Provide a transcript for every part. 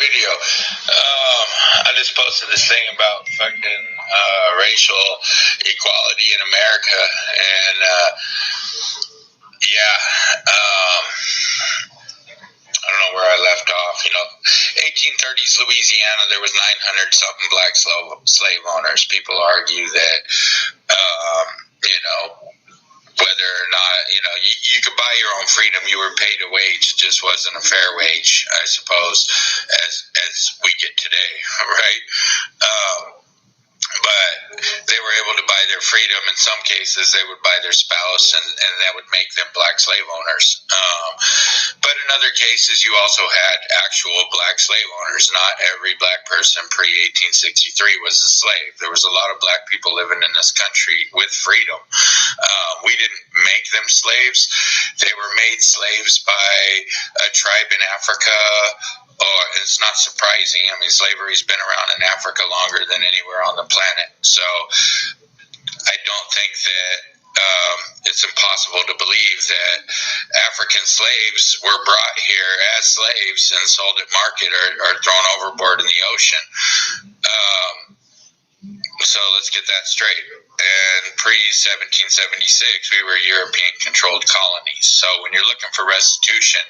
radio. I just posted this thing about fucking racial equality in America, and I don't know where I left off. 1830s Louisiana, there was 900 something black slave owners. People argue that, whether or not, you could buy your own freedom. You were paid a wage. It just wasn't a fair wage, I suppose, as we get today, right? But they were able to buy their freedom. In some cases, they would buy their spouse, and that would make them black slave owners. But in other cases, you also had actual black slave owners. Not every black person pre-1863 was a slave. There was a lot of black people living in this country with freedom. We didn't make them slaves. They were made slaves by a tribe in Africa. It's not surprising. I mean, slavery's been around in Africa longer than anywhere on the planet. So I don't think that it's impossible to believe that African slaves were brought here as slaves and sold at market or thrown overboard in the ocean. So let's get that straight. And pre-1776, we were European-controlled colonies. So when you're looking for restitution,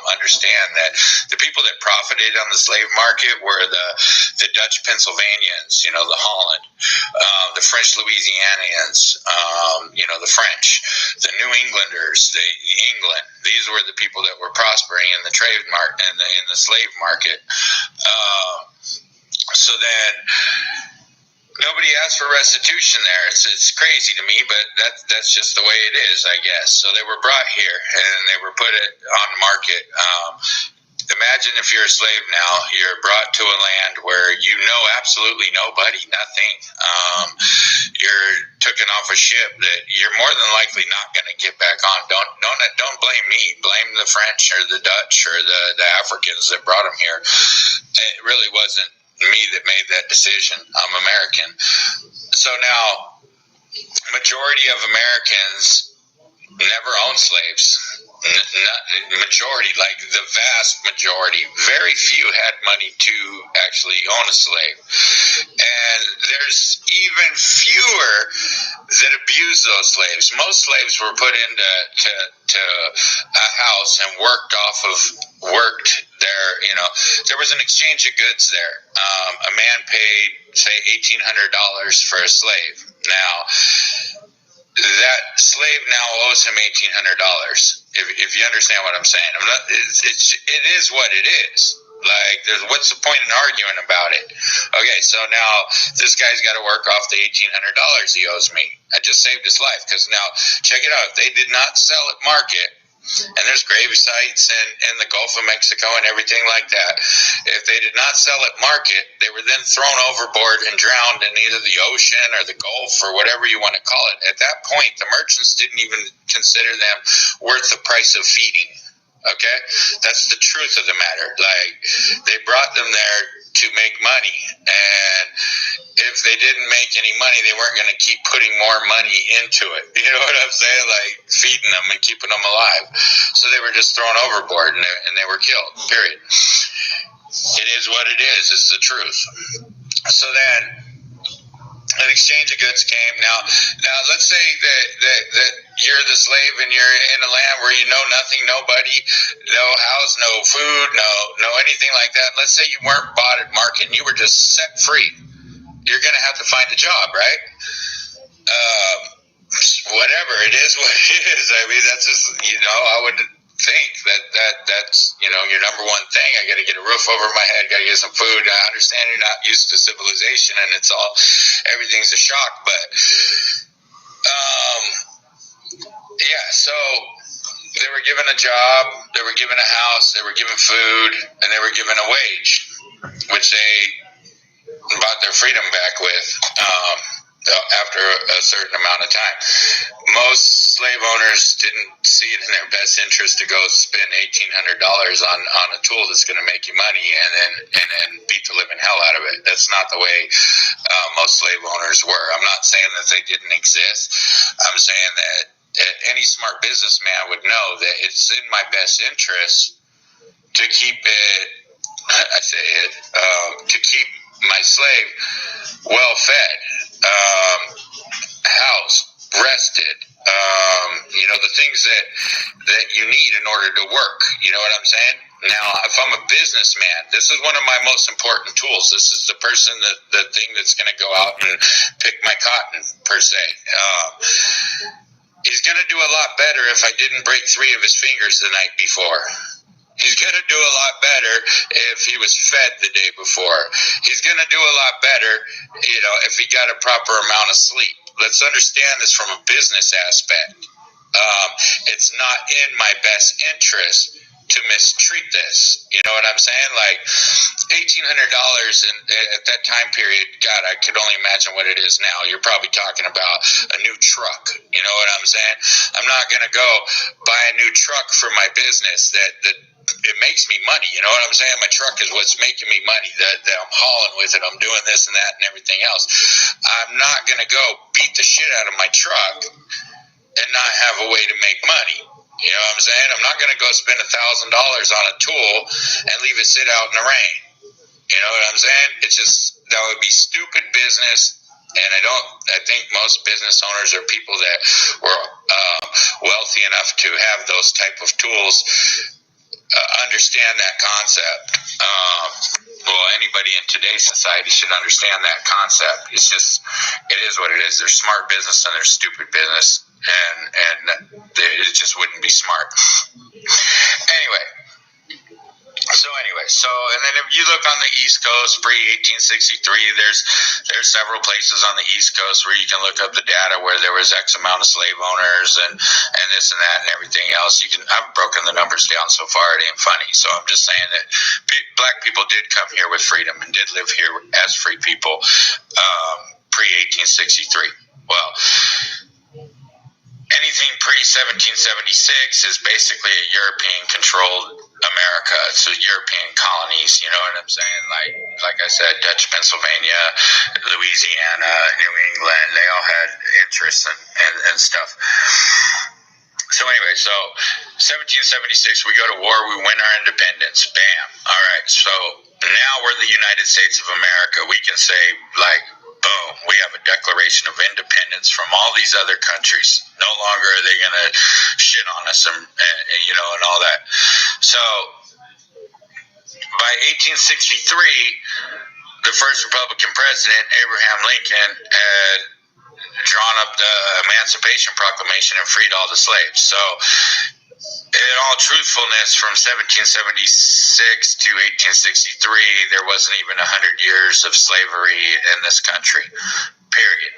understand that the people that profited on the slave market were the Dutch Pennsylvanians, the Holland, the French Louisianians, the French, the New Englanders, the England. These were the people that were prospering in the trade market and in the slave market. So then, nobody asked for restitution there. It's crazy to me, but that's just the way it is, I guess. So they were brought here, and they were put on the market. Imagine if you're a slave now, you're brought to a land where you know absolutely nobody, nothing. You're taken off a ship that you're more than likely not going to get back on. Don't blame me. Blame the French or the Dutch or the Africans that brought them here. It really wasn't me that made that decision. I'm American. So now, majority of Americans never owned slaves. Majority, like the vast majority, very few had money to actually own a slave. And there's even fewer that abuse those slaves. Most slaves were put into a house and worked there. There was an exchange of goods there. A man paid, say, $1,800 for a slave. Now, that slave now owes him $1,800. If you understand what I'm saying, it is what it is. Like, what's the point in arguing about it? Okay, so now this guy's got to work off the $1,800 he owes me. I just saved his life, because now, check it out. If they did not sell at market, and there's grave sites in the Gulf of Mexico and everything like that. If they did not sell at market, they were then thrown overboard and drowned in either the ocean or the Gulf or whatever you want to call it. At that point, the merchants didn't even consider them worth the price of feeding. Okay? That's the truth of the matter. Like, they brought them there to make money, and if they didn't make any money, they weren't going to keep putting more money into it. You know what I'm saying? Like, feeding them and keeping them alive. So they were just thrown overboard, and they were killed, period. It is what it is. It's the truth. So then, an exchange of goods came. Now let's say that you're the slave and you're in a land where you know nothing, nobody, no house, no food, no anything like that. Let's say you weren't bought at market and you were just set free. You're going to have to find a job, right? Whatever, it is what it is. I mean, that's just, I would think that's your number one thing. I got to get a roof over my head, got to get some food. I understand you're not used to civilization and everything's a shock, but so they were given a job, they were given a house, they were given food, and they were given a wage, which they bought their freedom back with after a certain amount of time. Most slave owners didn't see it in their best interest to go spend $1,800 on a tool that's going to make you money and then beat the living hell out of it. That's not the way most slave owners were. I'm not saying that they didn't exist. I'm saying that any smart businessman would know that it's in my best interest to keep it, I say it, slave well fed, housed, rested, the things that you need in order to work. You know what I'm saying? Now, if I'm a businessman, this is one of my most important tools. This is the person, the thing that's going to go out and pick my cotton, per se. He's going to do a lot better if I didn't break 3 of his fingers the night before. He's going to do a lot better if he was fed the day before. He's going to do a lot better, if he got a proper amount of sleep. Let's understand this from a business aspect. It's not in my best interest to mistreat this. You know what I'm saying? Like $1,800 at that time period, God, I could only imagine what it is now. You're probably talking about a new truck. You know what I'm saying? I'm not going to go buy a new truck for my business that it makes me money. You know what I'm saying? My truck is what's making me money, that I'm hauling with it. I'm doing this and that and everything else. I'm not going to go beat the shit out of my truck and not have a way to make money. You know what I'm saying? I'm not going to go spend $1,000 on a tool and leave it sit out in the rain. You know what I'm saying? It's just, that would be stupid business. And I think most business owners are people that were wealthy enough to have those type of tools understand that concept. Well, anybody in today's society should understand that concept. It is what it is. There's smart business and there's stupid business. And it just wouldn't be smart. And then if you look on the East Coast, pre-1863, there's several places on the East Coast where you can look up the data where there was X amount of slave owners and this and that and everything else. I've broken the numbers down so far, it ain't funny. So I'm just saying that black people did come here with freedom and did live here as free people pre-1863. Well, anything pre-1776 is basically a European-controlled America. It's the European colonies, you know what I'm saying? Like I said, Dutch Pennsylvania, Louisiana, New England, they all had interests and stuff. So anyway, 1776, we go to war, we win our independence. Bam. All right, so now we're the United States of America. We can say, boom, we have a Declaration of Independence from all these other countries. No longer are they going to shit on us and all that. So by 1863, the first Republican president, Abraham Lincoln, had drawn up the Emancipation Proclamation and freed all the slaves. So in all truthfulness, from 1776 to 1863, there wasn't even 100 years of slavery in this country, period.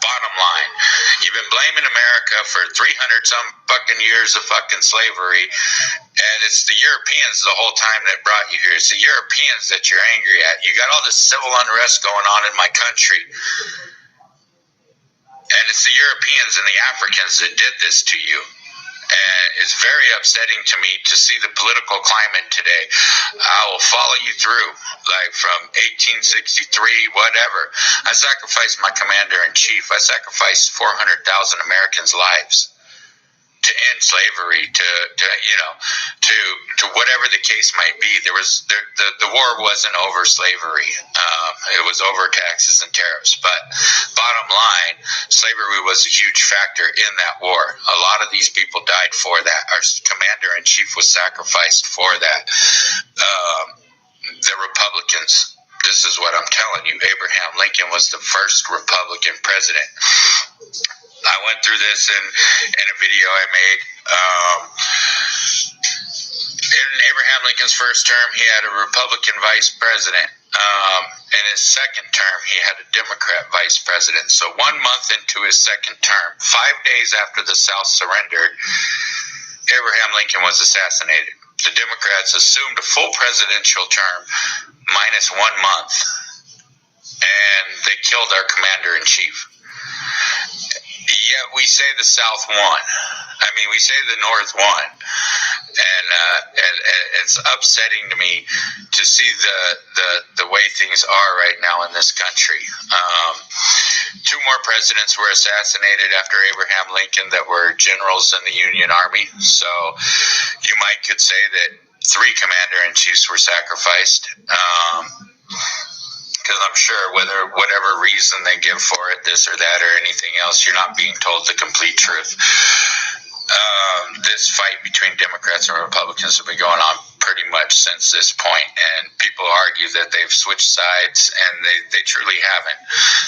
Bottom line, you've been blaming America for 300-some fucking years of fucking slavery, and it's the Europeans the whole time that brought you here. It's the Europeans that you're angry at. You got all this civil unrest going on in my country, and it's the Europeans and the Africans that did this to you. And it's very upsetting to me to see the political climate today. I will follow you through, from 1863, whatever. I sacrificed my commander-in-chief. I sacrificed 400,000 Americans' lives to end slavery, to whatever the case might be. The war wasn't over slavery. It was over taxes and tariffs. But bottom line, slavery was a huge factor in that war. A lot of these people died for that. Our commander-in-chief was sacrificed for that. The Republicans, this is what I'm telling you, Abraham Lincoln was the first Republican president. I went through this in a video I made. In Abraham Lincoln's first term, he had a Republican vice president. In his second term, he had a Democrat vice president. So 1 month into his second term, 5 days after the South surrendered, Abraham Lincoln was assassinated. The Democrats assumed a full presidential term minus 1 month, and they killed our commander-in-chief. Yet we say the South won. We say the North won. And it's upsetting to me to see the way things are right now in this country. 2 more presidents were assassinated after Abraham Lincoln that were generals in the Union Army. So you could say that 3 commander-in-chiefs were sacrificed. because I'm sure whatever reason they give for it, this or that or anything else, you're not being told the complete truth. This fight between Democrats and Republicans have been going on pretty much since this point, and people argue that they've switched sides, and they truly haven't.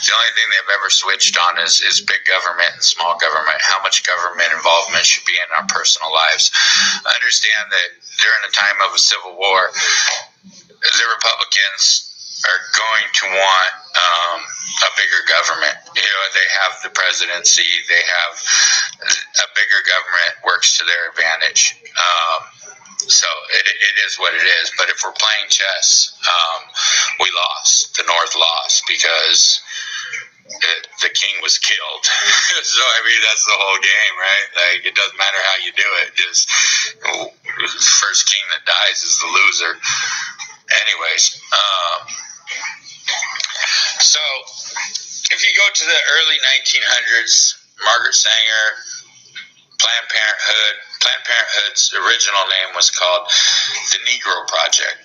The only thing they've ever switched on is big government and small government, how much government involvement should be in our personal lives. I understand that during the time of a civil war, the Republicans are going to want a bigger government. They have the presidency, they have a bigger government, works to their advantage. So it is what it is. But if we're playing chess, we lost. The North lost because the king was killed. So, I mean, that's the whole game, right? Like, it doesn't matter how you do it. Just first king that dies is the loser. Anyways, so if you go to the early 1900s, Margaret Sanger, Planned Parenthood's original name was called the Negro Project.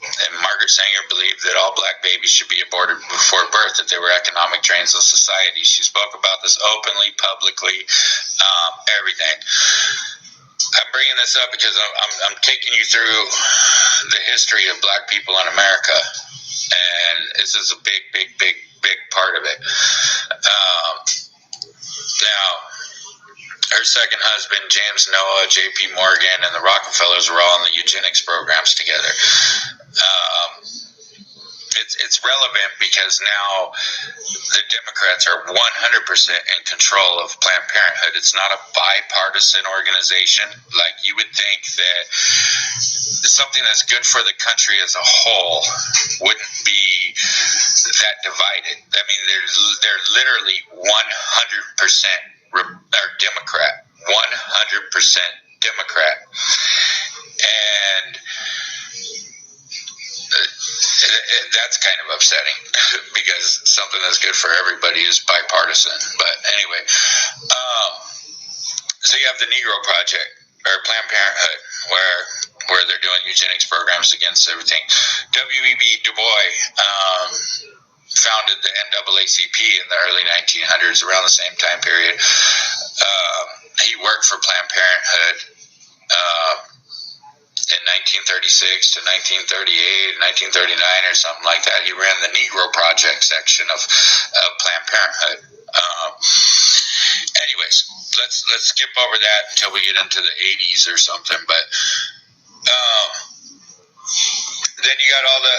And Margaret Sanger believed that all black babies should be aborted before birth, that they were economic drains on society. She spoke about this openly, publicly, everything. I'm bringing this up because I'm taking you through the history of black people in America, and this is a big part of it. Now, her second husband, James Noah, J.P. Morgan, and the Rockefellers were all in the eugenics programs together. It's relevant because now the Democrats are 100% in control of Planned Parenthood. It's not a bipartisan organization. Like, you would think that something that's good for the country as a whole wouldn't be that divided. I mean, they're literally 100% Democrat, 100% Democrat, and that's kind of upsetting because something that's good for everybody is bipartisan. But anyway, so you have the Negro Project or Planned Parenthood, where they're doing eugenics programs against everything. W.E.B. Du Bois founded the NAACP in the early 1900s, around the same time period. He worked for Planned Parenthood in 1936 to 1938, 1939 or something like that. He ran the Negro Project section of Planned Parenthood. Anyways, let's skip over that until we get into the 80s or something. But then you got all the,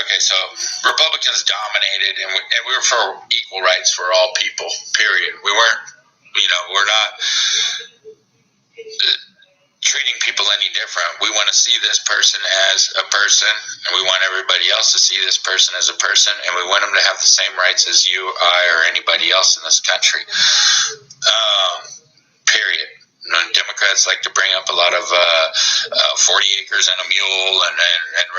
okay, so Republicans dominated, and we were for equal rights for all people, period. We weren't, we're not treating people any different. We want to see this person as a person, and we want everybody else to see this person as a person, and we want them to have the same rights as you, I, or anybody else in this country. Period. Democrats like to bring up a lot of 40 acres and a mule and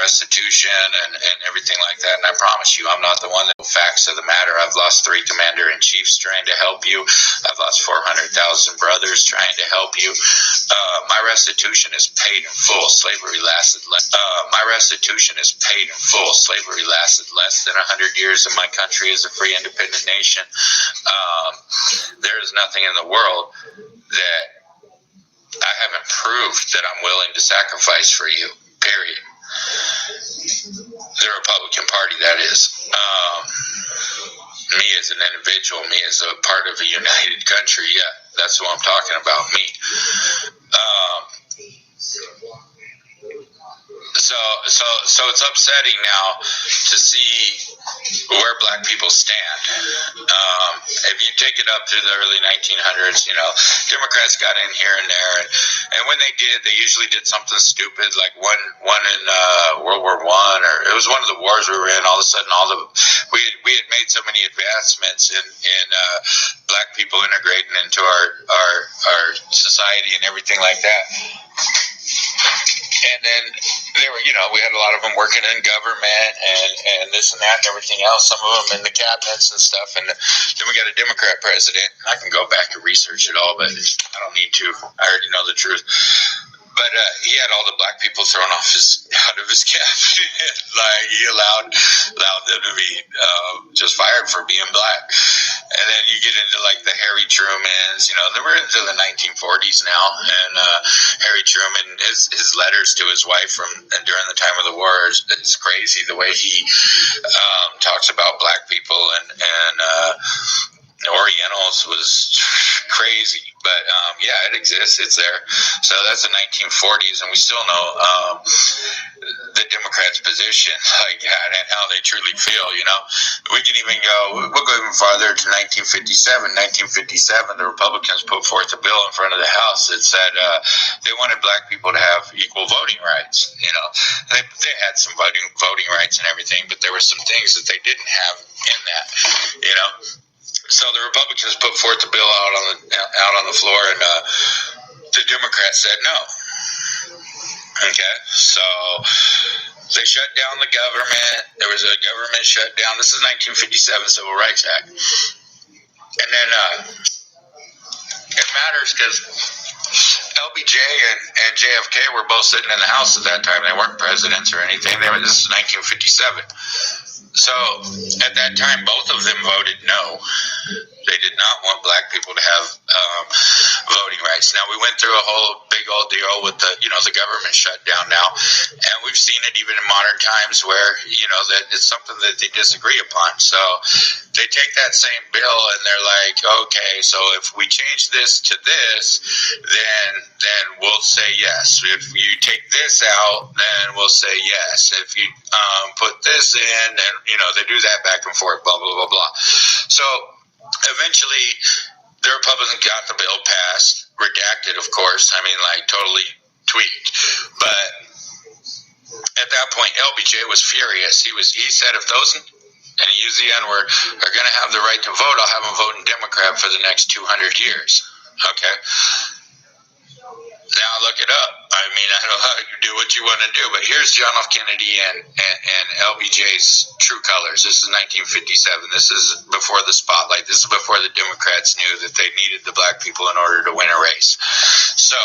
restitution and everything like that. And I promise you, I'm not the one that facts of the matter. I've lost 3 commander-in-chiefs trying to help you. I've lost 400,000 brothers trying to help you. My restitution is paid in full. Slavery lasted less. My restitution is paid in full. Slavery lasted less than 100 years in my country as a free, independent nation. There is nothing in the world that I haven't proved that I'm willing to sacrifice for you, period. The Republican Party, that is. Me as an individual, me as a part of a united country, yeah, that's what I'm talking about, me. So it's upsetting now to see where black people stand. If you take it up through the early 1900s, Democrats got in here and there, and when they did, they usually did something stupid, like one in World War I, or it was one of the wars we were in. All of a sudden, we had made so many advancements in black people integrating into our society and everything like that. And then there were, we had a lot of them working in government and this and that and everything else. Some of them in the cabinets and stuff. And then we got a Democrat president. I can go back and research it all, but I don't need to. I already know the truth. But he had all the black people thrown out of his cabinet. Like he allowed them to be just fired for being black. And then you get into like the Harry Trumans, they were into the 1940s now. And Harry Truman, his letters to his wife from during the time of the war is crazy. The way he talks about black people and Orientals was crazy, but it exists. It's there. So that's the 1940s, and we still know the Democrats' position, like that, and how they truly feel. We can even we'll go even farther to 1957. 1957, the Republicans put forth a bill in front of the House that said they wanted black people to have equal voting rights. They had some voting rights and everything, but there were some things that they didn't have in that. So the Republicans put forth the bill out on the floor, and the Democrats said no. Okay, so they shut down the government. There was a government shutdown. This is 1957 Civil Rights Act, and then it matters because LBJ and JFK were both sitting in the House at that time. They weren't presidents or anything. This is 1957. So at that time, both of them voted no. They did not want black people to have voting rights. Now, we went through a whole big old deal with the government shutdown now, and we've seen it even in modern times where, that it's something that they disagree upon. So they take that same bill and they're like, okay, so if we change this to this, then we'll say yes. If you take this out, then we'll say yes. If you put this in, and, they do that back and forth, blah, blah, blah, blah. So eventually, the Republicans got the bill passed, redacted, of course. I mean, like totally tweaked. But at that point, LBJ was furious. He said, if those, and he used the N-word, are going to have the right to vote, I'll have them voting Democrat for the next 200 years. Okay. Now look it up. I mean, I don't know how you do what you want to do, but here's John F. Kennedy and LBJ's true colors. This is 1957. This is before the spotlight. This is before the Democrats knew that they needed the black people in order to win a race. So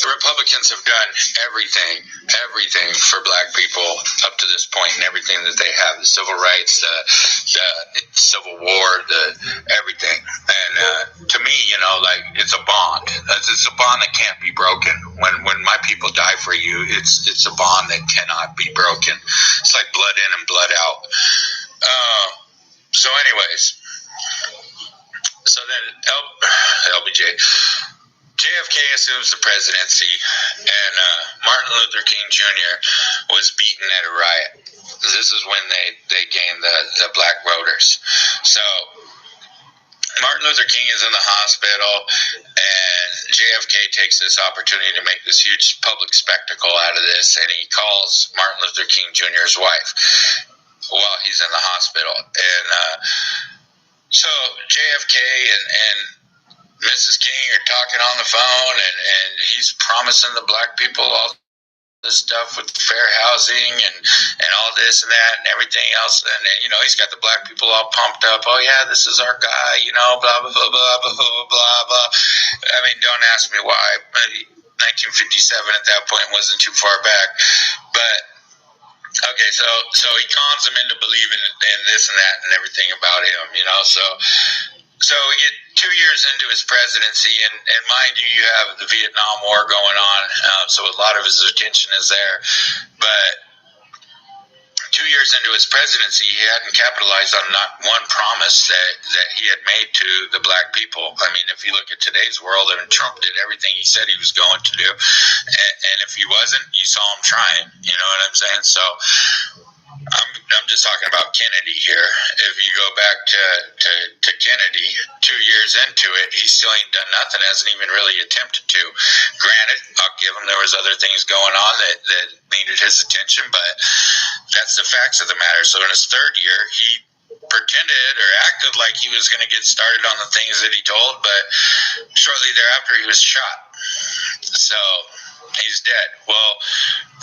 the Republicans have done everything for black people up to this point, and everything that they have, the civil rights, the Civil War, everything. And to me, like, it's a bond. It's a bond that can't be broken. When my people die for you, it's a bond that cannot be broken. It's like blood in and blood out. So anyways, so then LBJ... JFK assumes the presidency, and Martin Luther King Jr. was beaten at a riot. This is when they gained the black voters. So Martin Luther King is in the hospital, and JFK takes this opportunity to make this huge public spectacle out of this, and he calls Martin Luther King Jr.'s wife while he's in the hospital. And so JFK and Mrs. King are talking on the phone, and he's promising the black people all this stuff with fair housing and all this and that and everything else. And he's got the black people all pumped up. Oh yeah, this is our guy, blah, blah, blah, blah, blah, blah, blah. I mean, don't ask me why. 1957 at that point wasn't too far back. But okay, so he cons them into believing in this and that and everything about him, So we get 2 years into his presidency, and mind you, you have the Vietnam War going on, so a lot of his attention is there. But 2 years into his presidency, he hadn't capitalized on not one promise that he had made to the black people. I mean, if you look at today's world, I mean, Trump did everything he said he was going to do, and if he wasn't, you saw him trying. You know what I'm saying? So I'm just talking about Kennedy here. If you go back to Kennedy, 2 years into it, he still ain't done nothing, hasn't even really attempted to. Granted, I'll give him there was other things going on that needed his attention, but that's the facts of the matter. So in his third year, he pretended or acted like he was going to get started on the things that he told, but shortly thereafter, he was shot. So he's dead. Well,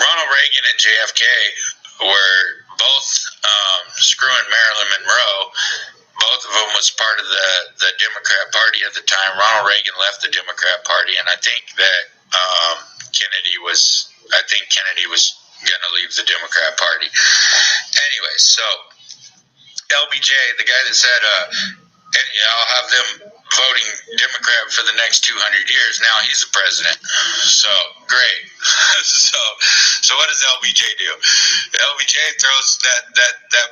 Ronald Reagan and JFK were both screwing Marilyn Monroe. Both of them was part of the Democrat Party at the time. Ronald Reagan left the Democrat Party, and I think that I think Kennedy was going to leave the Democrat Party. Anyway, so LBJ, the guy that said, I'll have them voting Democrat for the next 200 years, now he's the president. So, great. So what does LBJ do? LBJ throws that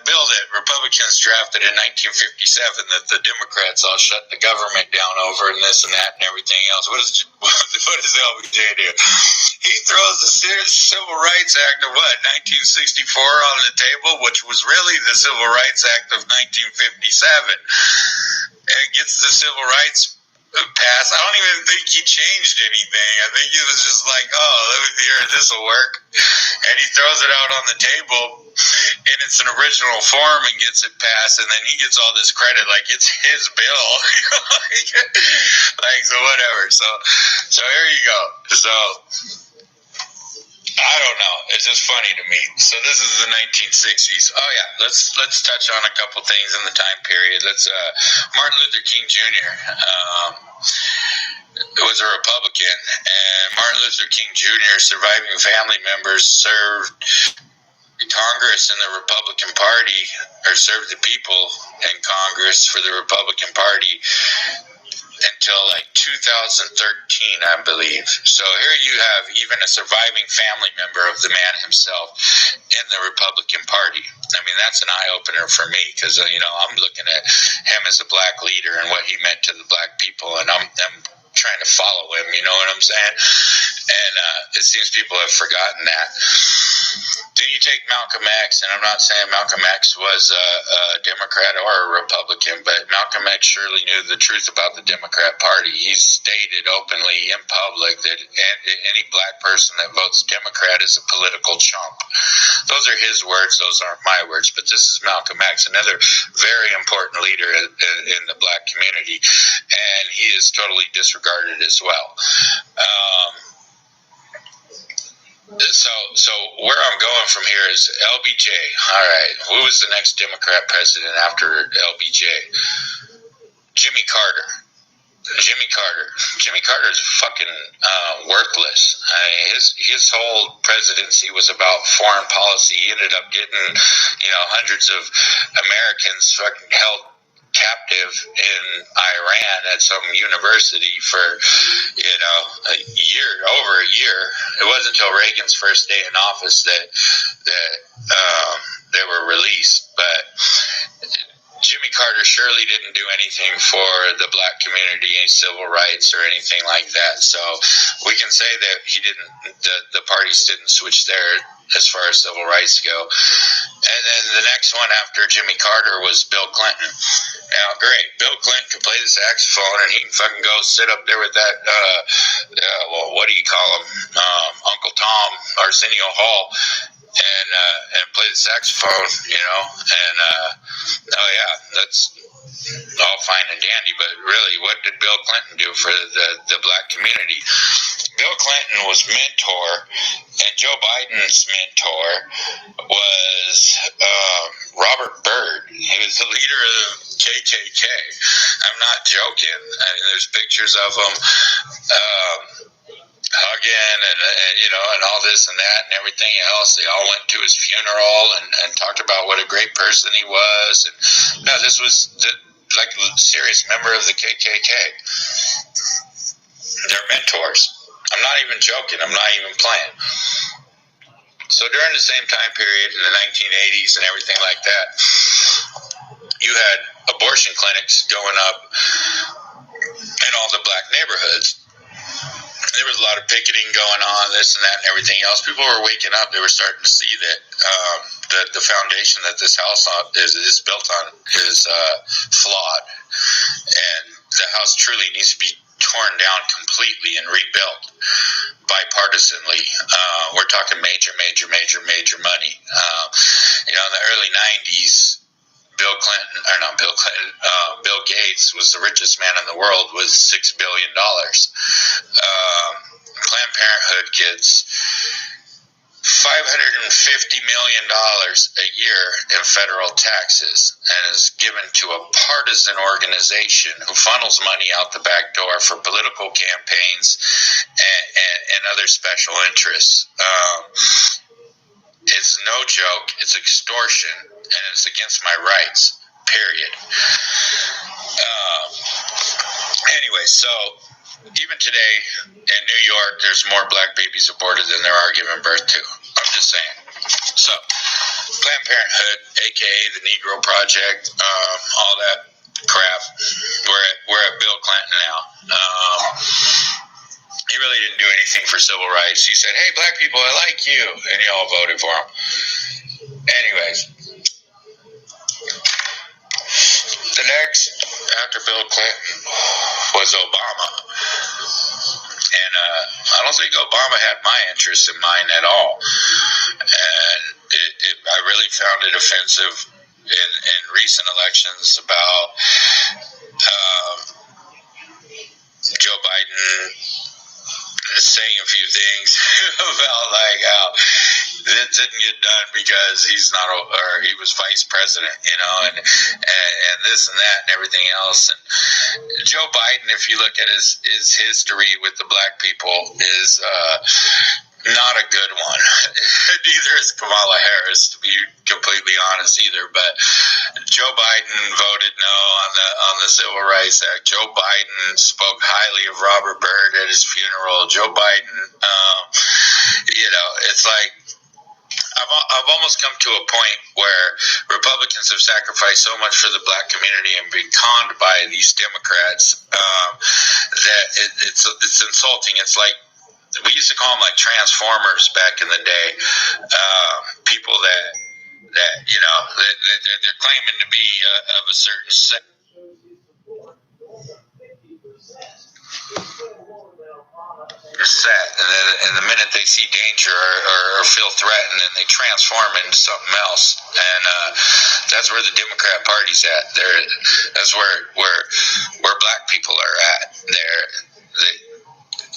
bill that Republicans drafted in 1957 that the Democrats all shut the government down over and this and that and everything else. What does LBJ do? He throws the Civil Rights Act of 1964 on the table, which was really the Civil Rights Act of 1957. And gets the Civil Rights passed. I don't even think he changed anything. I think he was just like, this will work. And he throws it out on the table in its an original form and gets it passed. And then he gets all this credit like it's his bill. So whatever. So here you go. So I don't know. It's just funny to me. So this is the 1960s. Oh yeah, let's touch on a couple things in the time period. Martin Luther King Jr. Was a Republican, and Martin Luther King Jr.'s surviving family members served Congress in the Republican Party, or served the people in Congress for the Republican Party until like 2013, I believe. So here you have even a surviving family member of the man himself in the Republican Party. I mean, that's an eye-opener for me because, I'm looking at him as a black leader and what he meant to the black people, and I'm trying to follow him, you know what I'm saying? And it seems people have forgotten that. Then you take Malcolm X, and I'm not saying Malcolm X was a Democrat or a Republican, but Malcolm X surely knew the truth about the Democrat Party. He stated openly in public that any black person that votes Democrat is a political chump. Those are his words, those aren't my words, but this is Malcolm X, another very important leader in the black community, and he is totally disregarded as well. So where I'm going from here is LBJ. All right, who was the next Democrat president after LBJ? Jimmy Carter. Jimmy Carter is fucking worthless. I mean, his whole presidency was about foreign policy. He ended up getting, hundreds of Americans fucking held captive in Iran at some university for, over a year. It wasn't until Reagan's first day in office that they were released. But Jimmy Carter surely didn't do anything for the black community, any civil rights or anything like that. So we can say that he didn't. The parties didn't switch there as far as civil rights go. And then the next one after Jimmy Carter was Bill Clinton. Now, great, Bill Clinton can play the saxophone, and he can fucking go sit up there with that. What do you call him? Uncle Tom, Arsenio Hall. And play the saxophone, and that's all fine and dandy, but really, what did Bill Clinton do for the black community? Bill Clinton was mentor, and Joe Biden's mentor was Robert Byrd. He was the leader of KKK. I'm not joking. I mean, there's pictures of him hugging and all this and that and everything else. They all went to his funeral and talked about what a great person he was. And this was like a serious member of the KKK. They're mentors. I'm not even joking. I'm not even playing. So during the same time period in the 1980s and everything like that, you had abortion clinics going up in all the black neighborhoods. There was a lot of picketing going on, this and that and everything else. People were waking up. They were starting to see that the foundation that this house is built on is flawed. And the house truly needs to be torn down completely and rebuilt bipartisanly. We're talking major money. In the early 90s, Bill Gates was the richest man in the world with $6 billion. Planned Parenthood gets $550 million a year in federal taxes and is given to a partisan organization who funnels money out the back door for political campaigns and other special interests. It's no joke. It's extortion, and it's against my rights, period. Anyway, so even today in New York, there's more black babies aborted than there are given birth to. I'm just saying. So, Planned Parenthood, aka the Negro Project, all that crap. We're at Bill Clinton now. He really didn't do anything for civil rights. He said, "Hey, black people, I like you," and you all voted for him. Anyways, the next after Bill Clinton was Obama. And I don't think Obama had my interests in mind at all. And I really found it offensive in recent elections about Joe Biden saying a few things about like how it didn't get done because he's not, or he was vice president, and this and that and everything else. And Joe Biden, if you look at his history with the black people, is not a good one. Neither is Kamala Harris, to be completely honest, either. But Joe Biden voted no on the Civil Rights Act. Joe Biden spoke highly of Robert Byrd at his funeral. Joe Biden, it's like I've almost come to a point where Republicans have sacrificed so much for the black community and been conned by these Democrats that it's insulting. It's like we used to call them like transformers back in the day. People that they're claiming to be of a certain set. Set, and the minute they see danger or feel threatened, and they transform into something else. And that's where the Democrat Party's at. That's where black people are at.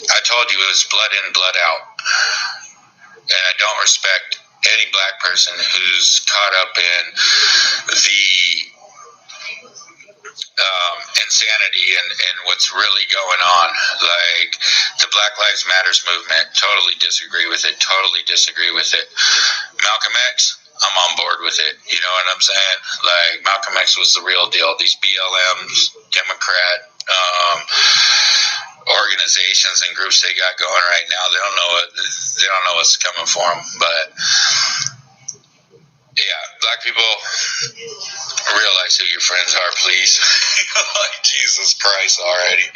I told you it was blood in, blood out. And I don't respect any black person who's caught up in the insanity and what's really going on. Like the Black Lives Matters movement, totally disagree with it. Malcolm X, I'm on board with it. You know what I'm saying? Like Malcolm X was the real deal. These BLMs, Democrat organizations and groups they got going right now, they don't know what's coming for them. But yeah, black people, realize who your friends are, please. Like Jesus Christ already.